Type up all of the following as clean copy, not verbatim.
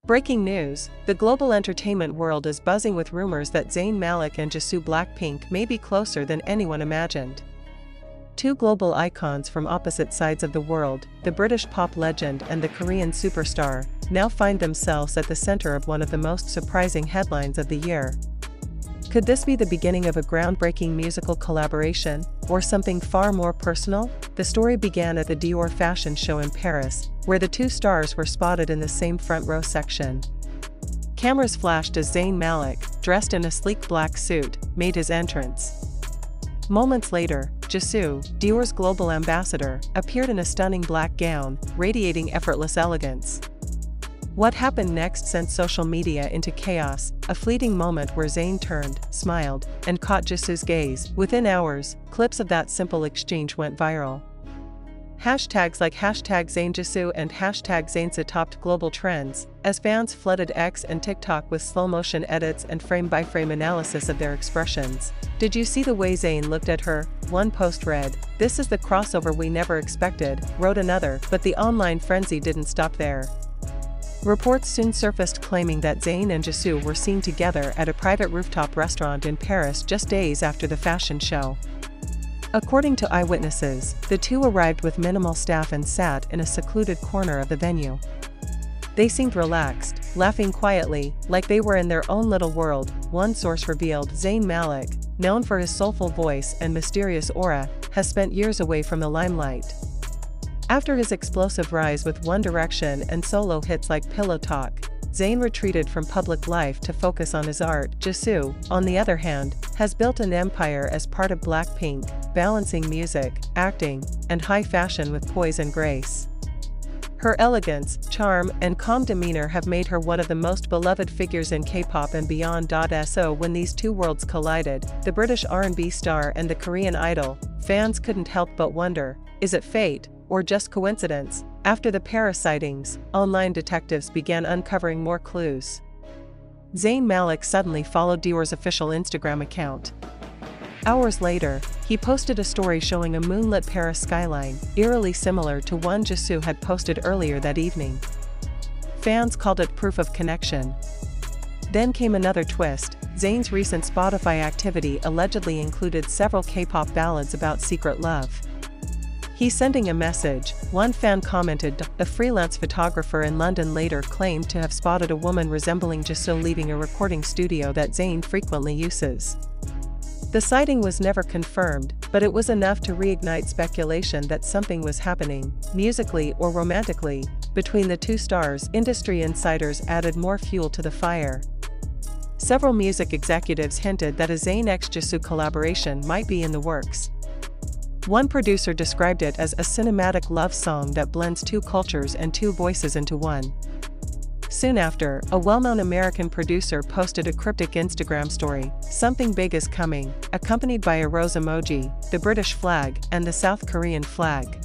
Breaking news: the global entertainment world is buzzing with rumors that Zayn Malik and Jisoo BLACKPINK may be closer than anyone imagined. Two global icons from opposite sides of the world, the British pop legend and the Korean superstar, now find themselves at the center of one of the most surprising headlines of the year. Could this be the beginning of a groundbreaking musical collaboration, or something far more personal? The story began at the Dior Fashion Show in Paris, where the two stars were spotted in the same front row section. Cameras flashed as Zayn Malik, dressed in a sleek black suit, made his entrance. Moments later, Jisoo, Dior's global ambassador, appeared in a stunning black gown, radiating effortless elegance. What happened next sent social media into chaos, a fleeting moment where Zayn turned, smiled, and caught Jisoo's gaze. Within hours, clips of that simple exchange went viral. Hashtags like #Zayn Jisoo and #ZAYNSOO topped global trends, as fans flooded X and TikTok with slow-motion edits and frame-by-frame analysis of their expressions. "Did you see the way Zayn looked at her?" One post read, "This is the crossover we never expected," wrote another, but the online frenzy didn't stop there. Reports soon surfaced claiming that Zayn and Jisoo were seen together at a private rooftop restaurant in Paris just days after the fashion show. According to eyewitnesses, the two arrived with minimal staff and sat in a secluded corner of the venue. They seemed relaxed, laughing quietly, like they were in their own little world. One source revealed Zayn Malik, known for his soulful voice and mysterious aura, has spent years away from the limelight. After his explosive rise with One Direction and solo hits like Pillow Talk, Zayn retreated from public life to focus on his art. Jisoo, on the other hand, has built an empire as part of BLACKPINK, balancing music, acting, and high fashion with poise and grace. Her elegance, charm, and calm demeanor have made her one of the most beloved figures in K-pop and beyond. So when these two worlds collided, the British R&B star and the Korean idol, fans couldn't help but wonder, is it fate, or just coincidence? After the Paris sightings, online detectives began uncovering more clues. Zayn Malik suddenly followed Dior's official Instagram account. Hours later, he posted a story showing a moonlit Paris skyline, eerily similar to one Jisoo had posted earlier that evening. Fans called it proof of connection. Then came another twist. Zayn's recent Spotify activity allegedly included several K-pop ballads about secret love. He's sending a message, one fan commented. A freelance photographer in London later claimed to have spotted a woman resembling Jisoo leaving a recording studio that Zayn frequently uses. The sighting was never confirmed, but it was enough to reignite speculation that something was happening, musically or romantically, between the two stars. Industry insiders added more fuel to the fire. Several music executives hinted that a Zayn x Jisoo collaboration might be in the works. One producer described it as a cinematic love song that blends two cultures and two voices into one. Soon after, a well-known American producer posted a cryptic Instagram story, "Something big is coming," accompanied by a rose emoji, the British flag, and the South Korean flag.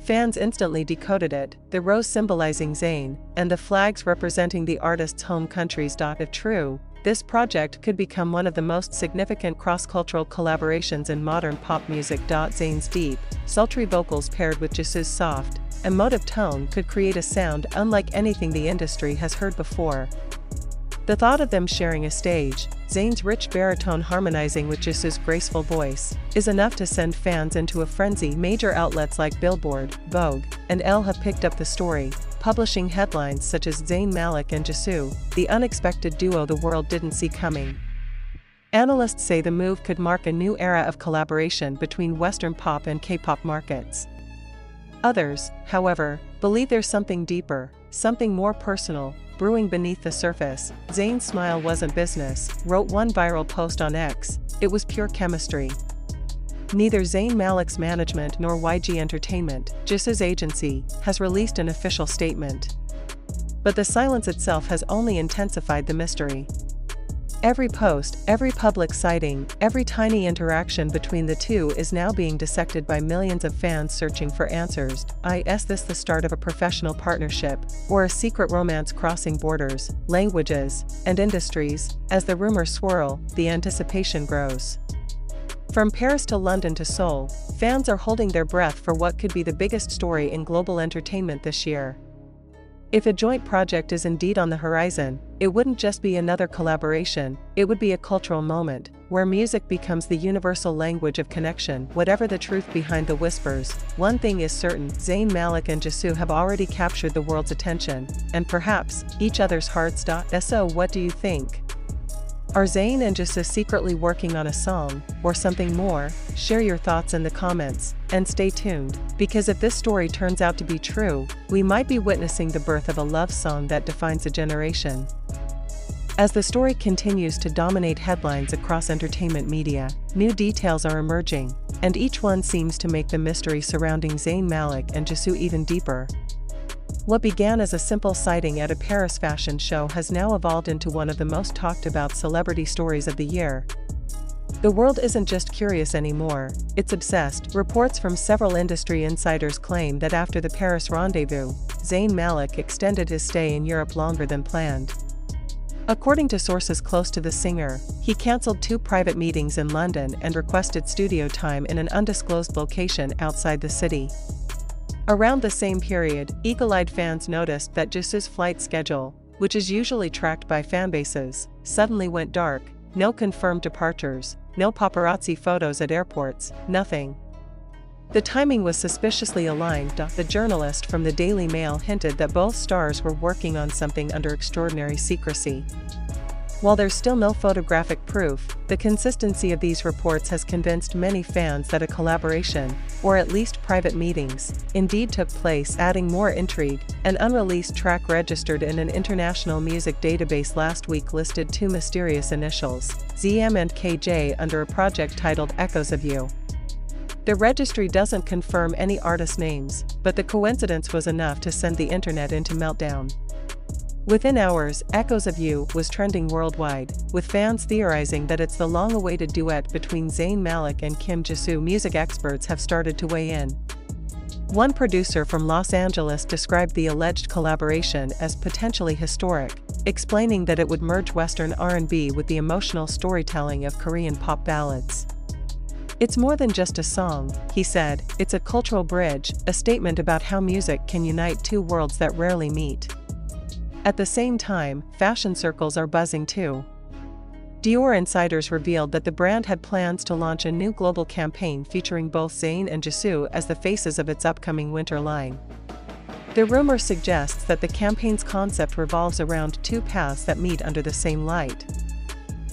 Fans instantly decoded it, the rose symbolizing Zayn, and the flags representing the artist's home countries. If true, this project could become one of the most significant cross-cultural collaborations in modern pop music. Zayn's deep, sultry vocals paired with Jisoo's soft, emotive tone could create a sound unlike anything the industry has heard before. The thought of them sharing a stage, Zayn's rich baritone harmonizing with Jisoo's graceful voice, is enough to send fans into a frenzy. Major outlets like Billboard, Vogue, and Elle have picked up the story, publishing headlines such as Zayn Malik and Jisoo, the unexpected duo the world didn't see coming. Analysts say the move could mark a new era of collaboration between Western pop and K-pop markets. Others, however, believe there's something deeper, something more personal, brewing beneath the surface. "Zayn's smile wasn't business," wrote one viral post on X, "it was pure chemistry." Neither Zayn Malik's management nor YG Entertainment, Jisoo's agency, has released an official statement. But the silence itself has only intensified the mystery. Every post, every public sighting, every tiny interaction between the two is now being dissected by millions of fans searching for answers. Is this the start of a professional partnership, or a secret romance crossing borders, languages, and industries? As the rumors swirl, the anticipation grows. From Paris to London to Seoul, fans are holding their breath for what could be the biggest story in global entertainment this year. If a joint project is indeed on the horizon, it wouldn't just be another collaboration, it would be a cultural moment, where music becomes the universal language of connection. Whatever the truth behind the whispers, one thing is certain: Zayn Malik and Jisoo have already captured the world's attention, and perhaps, each other's hearts. So what do you think? Are Zayn and Jisoo secretly working on a song, or something more? Share your thoughts in the comments, and stay tuned, because if this story turns out to be true, we might be witnessing the birth of a love song that defines a generation. As the story continues to dominate headlines across entertainment media, new details are emerging, and each one seems to make the mystery surrounding Zayn Malik and Jisoo even deeper. What began as a simple sighting at a Paris fashion show has now evolved into one of the most talked about celebrity stories of the year. The world isn't just curious anymore, it's obsessed. Reports from several industry insiders claim that after the Paris rendezvous, Zayn Malik extended his stay in Europe longer than planned. According to sources close to the singer, he cancelled 2 private meetings in London and requested studio time in an undisclosed location outside the city. Around the same period, eagle-eyed fans noticed that Jisoo's flight schedule, which is usually tracked by fanbases, suddenly went dark. No confirmed departures, no paparazzi photos at airports, nothing. The timing was suspiciously aligned. The journalist from the Daily Mail hinted that both stars were working on something under extraordinary secrecy. While there's still no photographic proof, the consistency of these reports has convinced many fans that a collaboration, or at least private meetings, indeed took place, adding more intrigue. An unreleased track registered in an international music database last week listed 2 mysterious initials, ZM and KJ, under a project titled Echoes of You. The registry doesn't confirm any artist names, but the coincidence was enough to send the internet into meltdown. Within hours, Echoes of You was trending worldwide, with fans theorizing that it's the long-awaited duet between Zayn Malik and Kim Jisoo. Music experts have started to weigh in. One producer from Los Angeles described the alleged collaboration as potentially historic, explaining that it would merge Western R&B with the emotional storytelling of Korean pop ballads. "It's more than just a song," he said, "it's a cultural bridge, a statement about how music can unite 2 worlds that rarely meet." At the same time, fashion circles are buzzing too. Dior insiders revealed that the brand had plans to launch a new global campaign featuring both Zayn and Jisoo as the faces of its upcoming winter line. The rumor suggests that the campaign's concept revolves around 2 paths that meet under the same light.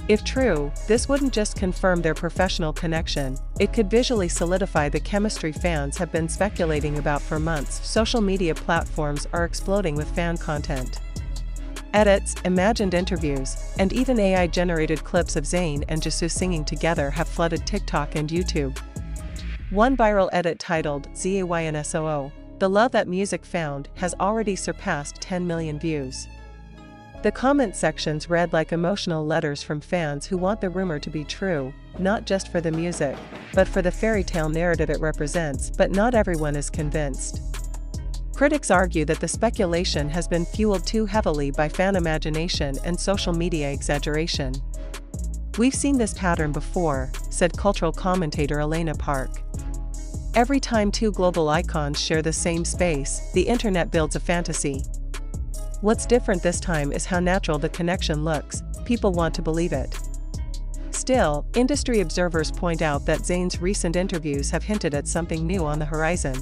If true, this wouldn't just confirm their professional connection, it could visually solidify the chemistry fans have been speculating about for months. Social media platforms are exploding with fan content. Edits, imagined interviews, and even AI-generated clips of Zayn and Jisoo singing together have flooded TikTok and YouTube. One viral edit titled ZAYNSOO, "The Love That Music Found," has already surpassed 10 million views. The comment sections read like emotional letters from fans who want the rumor to be true, not just for the music, but for the fairy tale narrative it represents. But not everyone is convinced. Critics argue that the speculation has been fueled too heavily by fan imagination and social media exaggeration. "We've seen this pattern before," said cultural commentator Elena Park. "Every time 2 global icons share the same space, the internet builds a fantasy. What's different this time is how natural the connection looks. People want to believe it." Still, industry observers point out that Zayn's recent interviews have hinted at something new on the horizon.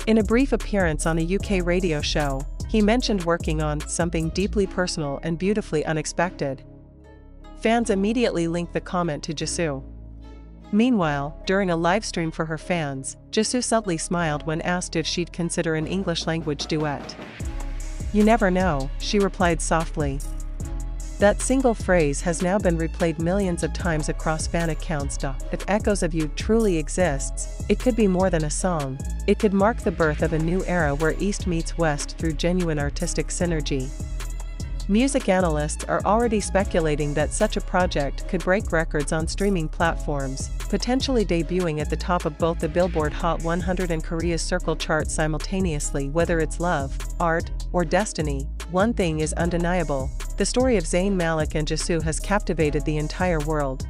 In a brief appearance on a UK radio show, he mentioned working on something deeply personal and beautifully unexpected. Fans immediately linked the comment to Jisoo. Meanwhile, during a livestream for her fans, Jisoo subtly smiled when asked if she'd consider an English-language duet. "You never know," she replied softly. That single phrase has now been replayed millions of times across fan accounts. If Echoes of You truly exists, it could be more than a song. It could mark the birth of a new era where East meets West through genuine artistic synergy. Music analysts are already speculating that such a project could break records on streaming platforms, potentially debuting at the top of both the Billboard Hot 100 and Korea's Circle chart simultaneously. Whether it's love, art, or destiny, one thing is undeniable: the story of Zayn Malik and Jisoo has captivated the entire world.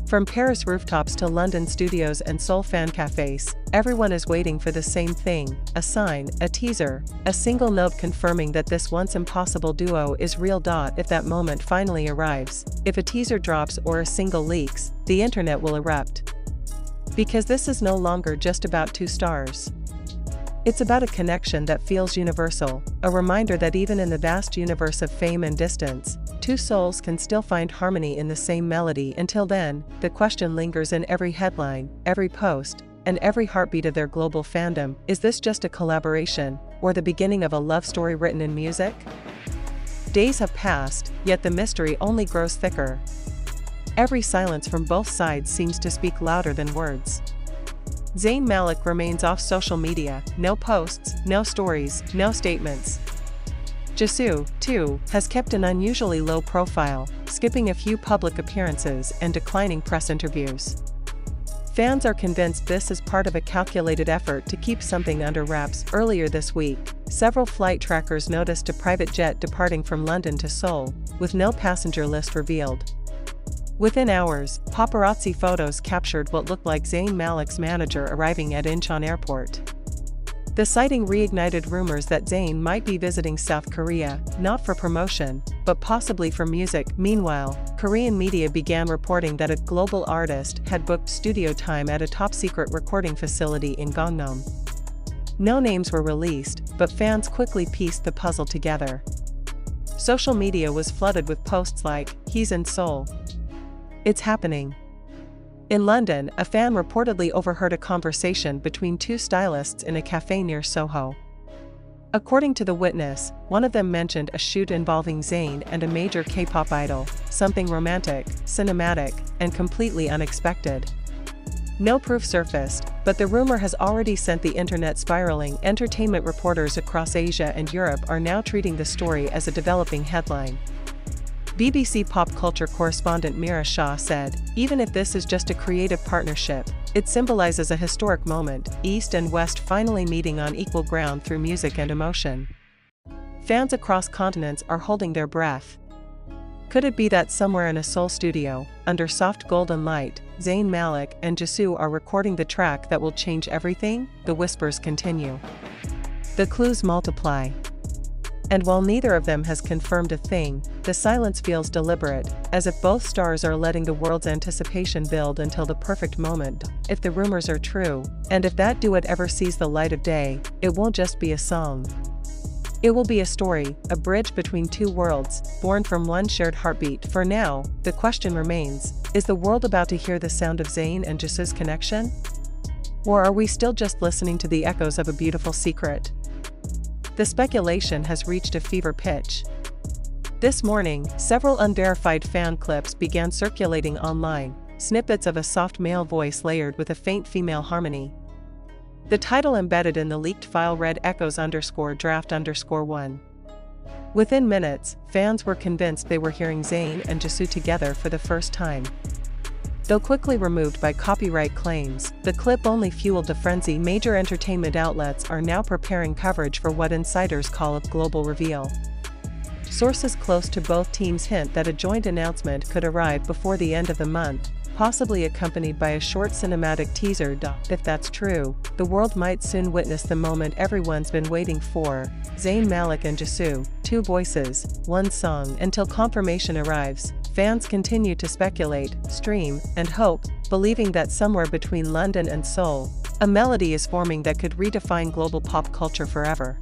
From Paris rooftops to London studios and Seoul fan cafes, everyone is waiting for the same thing: a sign, a teaser, a single note confirming that this once impossible duo is real. If that moment finally arrives, if a teaser drops or a single leaks, the internet will erupt. Because this is no longer just about two stars. It's about a connection that feels universal, a reminder that even in the vast universe of fame and distance, two souls can still find harmony in the same melody. Until then, the question lingers in every headline, every post, and every heartbeat of their global fandom: is this just a collaboration, or the beginning of a love story written in music? Days have passed, yet the mystery only grows thicker. Every silence from both sides seems to speak louder than words. Zayn Malik remains off social media: no posts, no stories, no statements. Jisoo, too, has kept an unusually low profile, skipping a few public appearances and declining press interviews. Fans are convinced this is part of a calculated effort to keep something under wraps. Earlier this week, several flight trackers noticed a private jet departing from London to Seoul, with no passenger list revealed. Within hours, paparazzi photos captured what looked like Zayn Malik's manager arriving at Incheon Airport. The sighting reignited rumors that Zayn might be visiting South Korea, not for promotion, but possibly for music. Meanwhile, Korean media began reporting that a global artist had booked studio time at a top-secret recording facility in Gangnam. No names were released, but fans quickly pieced the puzzle together. Social media was flooded with posts like, "He's in Seoul. It's happening." In London, a fan reportedly overheard a conversation between two stylists in a cafe near Soho. According to the witness, one of them mentioned a shoot involving Zayn and a major K-pop idol, something romantic, cinematic, and completely unexpected. No proof surfaced, but the rumor has already sent the internet spiraling. Entertainment reporters across Asia and Europe are now treating the story as a developing headline. BBC pop culture correspondent Mira Shah said, "Even if this is just a creative partnership, it symbolizes a historic moment: East and West finally meeting on equal ground through music and emotion." Fans across continents are holding their breath. Could it be that somewhere in a Seoul studio, under soft golden light, Zayn Malik and Jisoo are recording the track that will change everything? The whispers continue. The clues multiply. And while neither of them has confirmed a thing, the silence feels deliberate, as if both stars are letting the world's anticipation build until the perfect moment. If the rumors are true, and if that duet ever sees the light of day, it won't just be a song. It will be a story, a bridge between two worlds, born from one shared heartbeat. For now, the question remains: is the world about to hear the sound of Zayn and Jisoo's connection? Or are we still just listening to the echoes of a beautiful secret? The speculation has reached a fever pitch. This morning, several unverified fan clips began circulating online, snippets of a soft male voice layered with a faint female harmony. The title embedded in the leaked file read echoes_draft_1. Within minutes, fans were convinced they were hearing Zayn and Jisoo together for the first time. Though quickly removed by copyright claims, the clip only fueled the frenzy. Major entertainment outlets are now preparing coverage for what insiders call a global reveal. Sources close to both teams hint that a joint announcement could arrive before the end of the month, possibly accompanied by a short cinematic teaser. If that's true, the world might soon witness the moment everyone's been waiting for: Zayn Malik and Jisoo, two voices, one song. Until confirmation arrives, fans continue to speculate, stream, and hope, believing that somewhere between London and Seoul, a melody is forming that could redefine global pop culture forever.